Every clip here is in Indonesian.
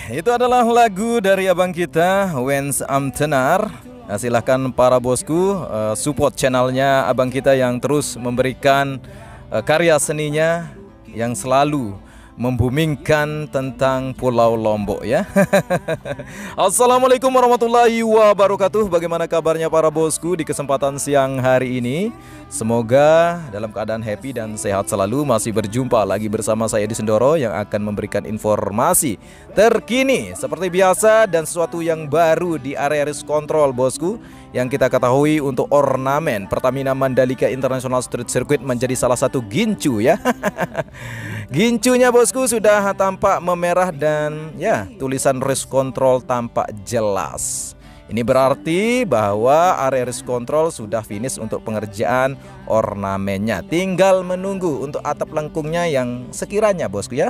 Itu adalah lagu dari abang kita, Wens Amtenar. Nah, silahkan para bosku support channelnya abang kita yang terus memberikan karya seninya yang selalu membumingkan tentang Pulau Lombok ya. Assalamualaikum warahmatullahi wabarakatuh. Bagaimana kabarnya para bosku di kesempatan siang hari ini? Semoga dalam keadaan happy dan sehat selalu. Masih berjumpa lagi bersama saya di Sendoro yang akan memberikan informasi terkini seperti biasa dan sesuatu yang baru di area risk control bosku. Yang kita ketahui untuk ornamen Pertamina Mandalika International Street Circuit menjadi salah satu gincu ya. Gincunya bosku sudah tampak memerah dan ya tulisan risk control tampak jelas. Ini berarti bahwa area risk control sudah finish untuk pengerjaan ornamennya. Tinggal menunggu untuk atap lengkungnya yang sekiranya bosku ya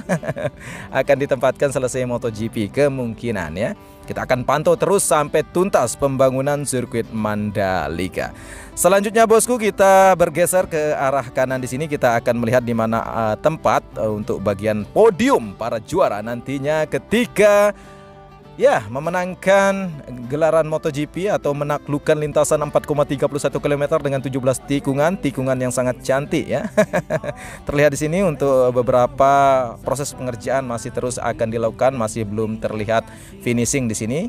akan ditempatkan selesai MotoGP kemungkinan ya. Kita akan pantau terus sampai tuntas pembangunan sirkuit Mandalika. Selanjutnya bosku kita bergeser ke arah kanan di sini. Kita akan melihat di mana tempat untuk bagian podium para juara nantinya ketika ya memenangkan gelaran MotoGP atau menaklukkan lintasan 4,31 km dengan 17 tikungan yang sangat cantik ya. Terlihat di sini untuk beberapa proses pengerjaan masih terus akan dilakukan, masih belum terlihat finishing di sini.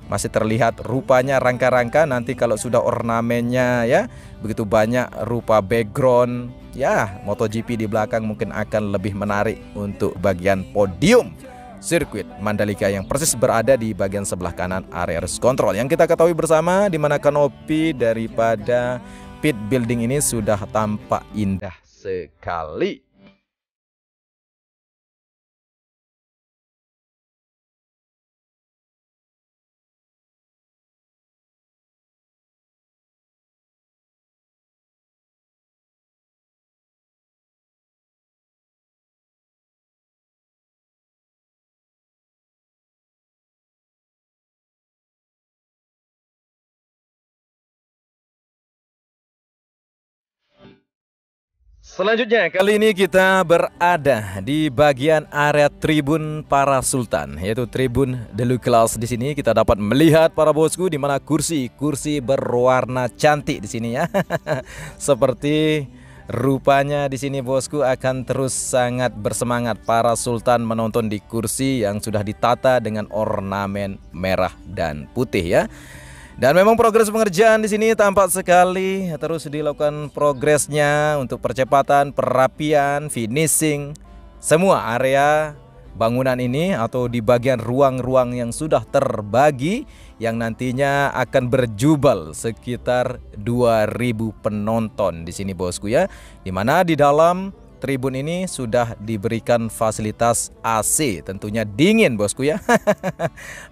Masih terlihat rupanya rangka-rangka, nanti kalau sudah ornamennya ya begitu banyak rupa background ya MotoGP di belakang mungkin akan lebih menarik untuk bagian podium sirkuit Mandalika yang persis berada di bagian sebelah kanan area race control. Yang kita ketahui bersama di mana kanopi daripada pit building ini sudah tampak indah sekali. Selanjutnya kali ini kita berada di bagian area tribun para sultan, yaitu tribun Deluxe Class. Di sini kita dapat melihat para bosku di mana kursi berwarna cantik di sini ya. Seperti rupanya di sini bosku akan terus sangat bersemangat para sultan menonton di kursi yang sudah ditata dengan ornamen merah dan putih ya. Dan memang progres pengerjaan di sini tampak sekali terus dilakukan progresnya untuk percepatan, perapian, finishing semua area bangunan ini atau di bagian ruang-ruang yang sudah terbagi yang nantinya akan berjubel sekitar 2000 penonton di sini bosku ya. Dimana di dalam tribun ini sudah diberikan fasilitas AC, tentunya dingin bosku ya.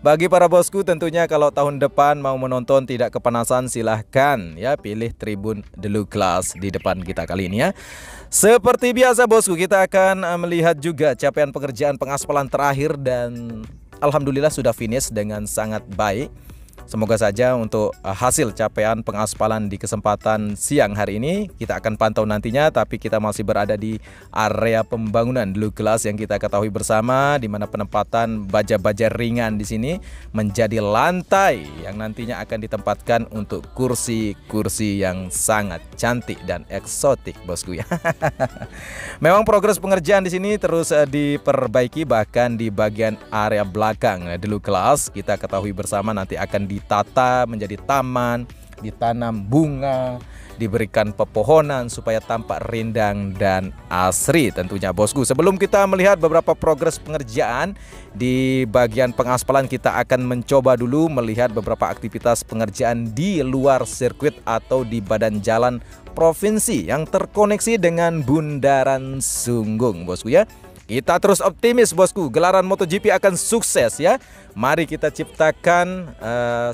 Bagi para bosku tentunya kalau tahun depan mau menonton tidak kepanasan silahkan ya pilih tribun Deluxe Class di depan kita kali ini ya. Seperti biasa bosku kita akan melihat juga capaian pekerjaan pengaspalan terakhir dan alhamdulillah sudah finish dengan sangat baik. Semoga saja untuk hasil capaian pengaspalan di kesempatan siang hari ini kita akan pantau nantinya, tapi kita masih berada di area pembangunan Deluxe Class yang kita ketahui bersama di mana penempatan baja-baja ringan di sini menjadi lantai yang nantinya akan ditempatkan untuk kursi-kursi yang sangat cantik dan eksotik bosku ya. Memang progres pengerjaan di sini terus diperbaiki, bahkan di bagian area belakang Deluxe Class kita ketahui bersama nanti akan ditata menjadi taman, ditanam bunga, diberikan pepohonan supaya tampak rindang dan asri tentunya bosku. Sebelum kita melihat beberapa progres pengerjaan di bagian pengaspalan, kita akan mencoba dulu melihat beberapa aktivitas pengerjaan di luar sirkuit atau di badan jalan provinsi yang terkoneksi dengan Bundaran Sunggung bosku ya. Kita terus optimis bosku, gelaran MotoGP akan sukses ya. Mari kita ciptakan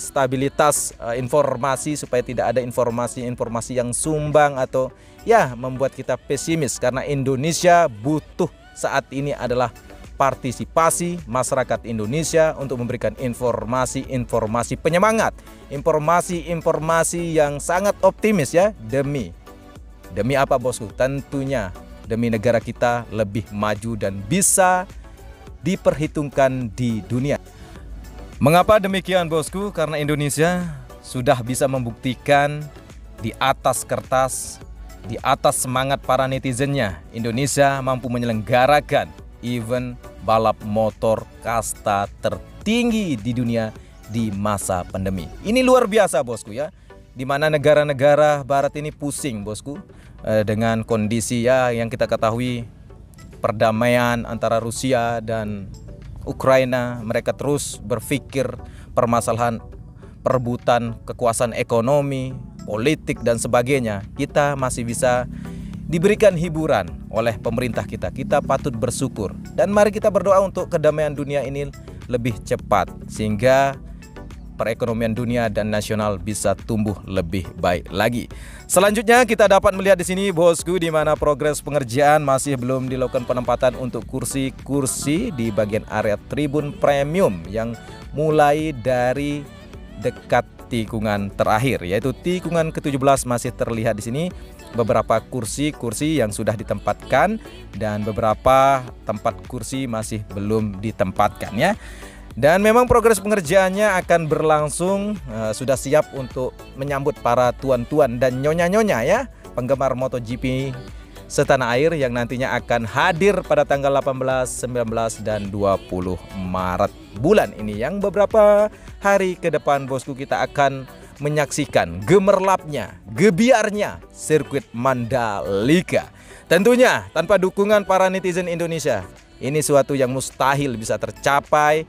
stabilitas informasi supaya tidak ada informasi-informasi yang sumbang atau ya membuat kita pesimis, karena Indonesia butuh saat ini adalah partisipasi masyarakat Indonesia untuk memberikan informasi-informasi penyemangat, informasi-informasi yang sangat optimis ya, demi apa bosku? Tentunya demi negara kita lebih maju dan bisa diperhitungkan di dunia. Mengapa demikian bosku? Karena Indonesia sudah bisa membuktikan di atas kertas, di atas semangat para netizennya, Indonesia mampu menyelenggarakan event balap motor kasta tertinggi di dunia di masa pandemi. Ini luar biasa bosku ya, di mana negara-negara barat ini pusing bosku dengan kondisi ya yang kita ketahui, perdamaian antara Rusia dan Ukraina. Mereka terus berpikir permasalahan perebutan kekuasaan ekonomi, politik dan sebagainya. Kita masih bisa diberikan hiburan oleh pemerintah kita. Kita patut bersyukur dan mari kita berdoa untuk kedamaian dunia ini lebih cepat sehingga perekonomian dunia dan nasional bisa tumbuh lebih baik lagi. Selanjutnya kita dapat melihat di sini bosku, di mana progres pengerjaan masih belum dilakukan penempatan untuk kursi-kursi di bagian area tribun premium yang mulai dari dekat tikungan terakhir, yaitu tikungan ke-17 masih terlihat di sini beberapa kursi-kursi yang sudah ditempatkan dan beberapa tempat kursi masih belum ditempatkan ya. Dan memang progres pengerjaannya akan berlangsung, sudah siap untuk menyambut para tuan-tuan dan nyonya-nyonya ya, penggemar MotoGP setanah air yang nantinya akan hadir pada tanggal 18, 19, dan 20 Maret bulan ini, yang beberapa hari ke depan bosku kita akan menyaksikan gemerlapnya, gebiarnya sirkuit Mandalika. Tentunya tanpa dukungan para netizen Indonesia, ini suatu yang mustahil bisa tercapai,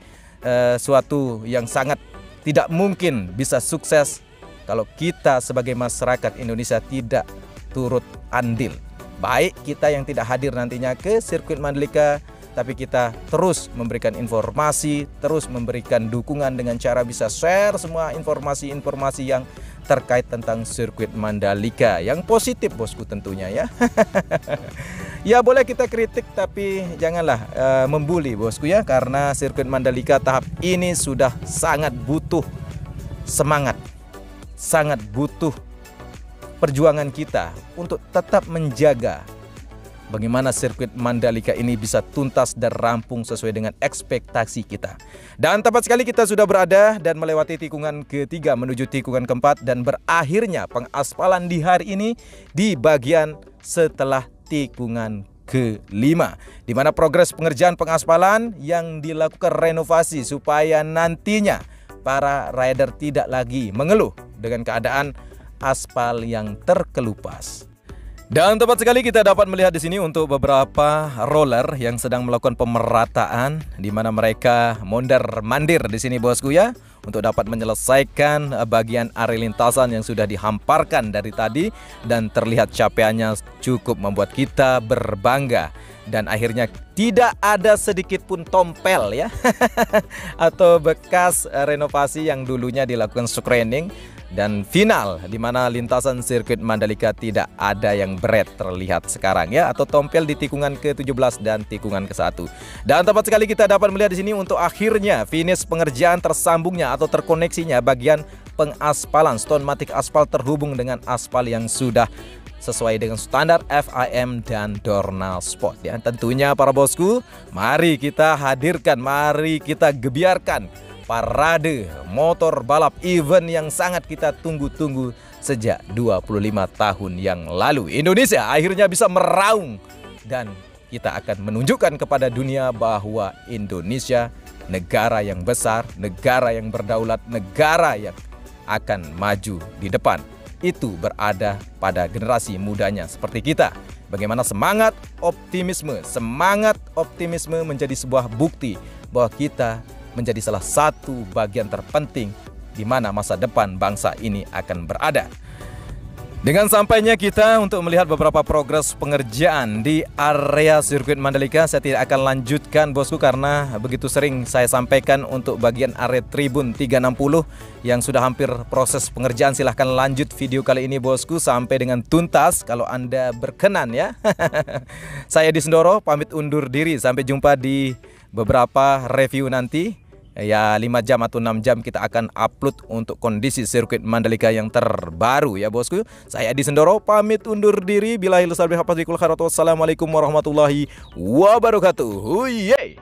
suatu yang sangat tidak mungkin bisa sukses kalau kita sebagai masyarakat Indonesia tidak turut andil. Baik kita yang tidak hadir nantinya ke sirkuit Mandalika, tapi kita terus memberikan informasi, terus memberikan dukungan dengan cara bisa share semua informasi-informasi yang terkait tentang sirkuit Mandalika yang positif bosku tentunya ya. Ya boleh kita kritik tapi janganlah membuli bosku ya, karena sirkuit Mandalika tahap ini sudah sangat butuh semangat, sangat butuh perjuangan kita untuk tetap menjaga bagaimana sirkuit Mandalika ini bisa tuntas dan rampung sesuai dengan ekspektasi kita. Dan tepat sekali kita sudah berada dan melewati tikungan ketiga menuju tikungan keempat, dan berakhirnya pengaspalan di hari ini di bagian setelah tikungan kelima, di mana progres pengerjaan pengaspalan yang dilakukan renovasi supaya nantinya para rider tidak lagi mengeluh dengan keadaan aspal yang terkelupas. Dan tepat sekali kita dapat melihat di sini untuk beberapa roller yang sedang melakukan pemerataan, di mana mereka mondar-mandir di sini bosku ya, untuk dapat menyelesaikan bagian area lintasan yang sudah dihamparkan dari tadi, dan terlihat capaiannya cukup membuat kita berbangga. Dan akhirnya tidak ada sedikit pun tompel ya atau bekas renovasi yang dulunya dilakukan screening dan final, di mana lintasan sirkuit Mandalika tidak ada yang berat terlihat sekarang ya, atau tompel di tikungan ke-17 dan tikungan ke-1. Dan tepat sekali kita dapat melihat di sini untuk akhirnya finish pengerjaan tersambungnya atau terkoneksinya bagian pengaspalan Stonematic aspal terhubung dengan aspal yang sudah sesuai dengan standar FIM dan Dorna Sport ya. Tentunya para bosku, mari kita hadirkan, mari kita gebiarkan parade motor balap event yang sangat kita tunggu-tunggu sejak 25 tahun yang lalu. Indonesia akhirnya bisa meraung dan kita akan menunjukkan kepada dunia bahwa Indonesia negara yang besar, negara yang berdaulat, negara yang akan maju di depan. Itu berada pada generasi mudanya seperti kita. Bagaimana semangat optimisme menjadi sebuah bukti bahwa kita menjadi salah satu bagian terpenting di mana masa depan bangsa ini akan berada. Dengan sampainya kita untuk melihat beberapa progres pengerjaan di area sirkuit Mandalika, saya tidak akan lanjutkan bosku karena begitu sering saya sampaikan untuk bagian area tribun 360 yang sudah hampir proses pengerjaan. Silahkan lanjut video kali ini bosku sampai dengan tuntas kalau Anda berkenan ya. Saya Edi Sendoro pamit undur diri, sampai jumpa di beberapa review nanti. Ya 5 jam atau 6 jam kita akan upload untuk kondisi sirkuit Mandalika yang terbaru ya bosku. Saya Edi Sendoro pamit undur diri. Wassalamualaikum warahmatullahi wabarakatuh. Yeay.